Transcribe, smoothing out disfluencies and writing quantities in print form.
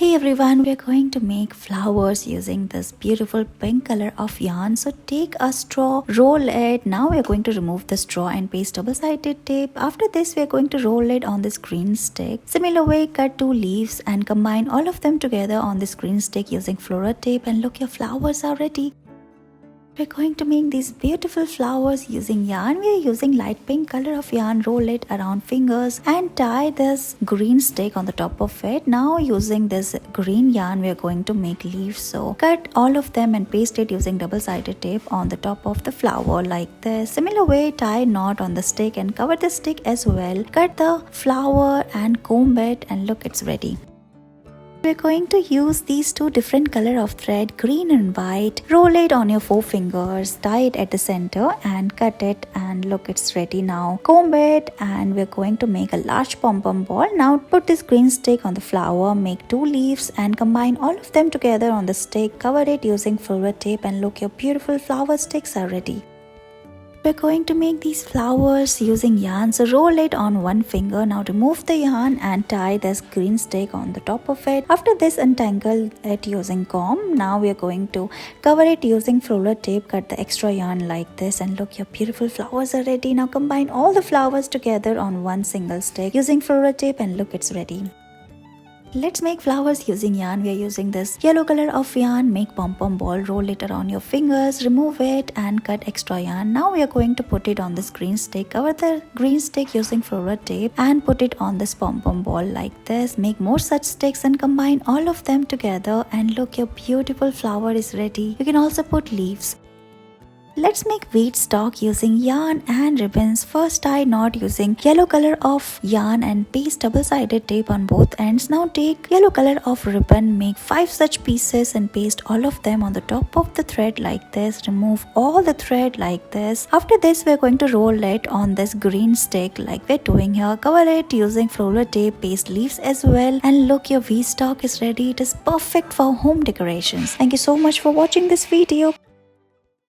Hey everyone, we are going to make flowers using this beautiful pink color of yarn. So take a straw, roll it. Now we are going to remove the straw and paste double-sided tape. After this, we are going to roll it on this green stick. Similar way, cut 2 leaves and combine all of them together on this green stick using floral tape, and look, your flowers are ready. We're going to make these beautiful flowers using yarn. We are using light pink color of yarn. Roll it around fingers and tie this green stick on the top of it. Now using this green yarn, we are going to make leaves. So cut all of them and paste it using double-sided tape on the top of the flower like this. Similar way, tie a knot on the stick and cover the stick as well. Cut the flower and comb it, and look, it's ready. We're going to use these 2 different color of thread, green and white. Roll it on your 4 fingers, tie it at the center and cut it, and look, it's ready now. Comb it, and we're going to make a large pom-pom ball. Now put this green stick on the flower, make 2 leaves and combine all of them together on the stick. Cover it using floral tape, and look, your beautiful flower sticks are ready. We're going to make these flowers using yarn, so roll it on 1 finger. Now remove the yarn and tie this green stick on the top of it. After this, untangle it using comb. Now we are going to cover it using floral tape. Cut the extra yarn like this, and look, your beautiful flowers are ready. Now combine all the flowers together on 1 single stick using floral tape, and look, it's ready. Let's make flowers using yarn. We are using this yellow color of yarn. Make pom-pom ball, roll it around your fingers, remove it and cut extra yarn. Now we are going to put it on this green stick. Cover the green stick using floral tape and put it on this pom-pom ball like this. Make more such sticks and combine all of them together, and look, your beautiful flower is ready. You can also put leaves. Let's make wheat stalk using yarn and ribbons. First, tie knot using yellow color of yarn and paste double-sided tape on both ends. Now take yellow color of ribbon, make 5 such pieces and paste all of them on the top of the thread like this. Remove all the thread like this. After this, we're going to roll it on this green stick like we're doing here. Cover it using floral tape, paste leaves as well, and look, your wheat stalk is ready. It is perfect for home decorations. Thank you so much for watching this video.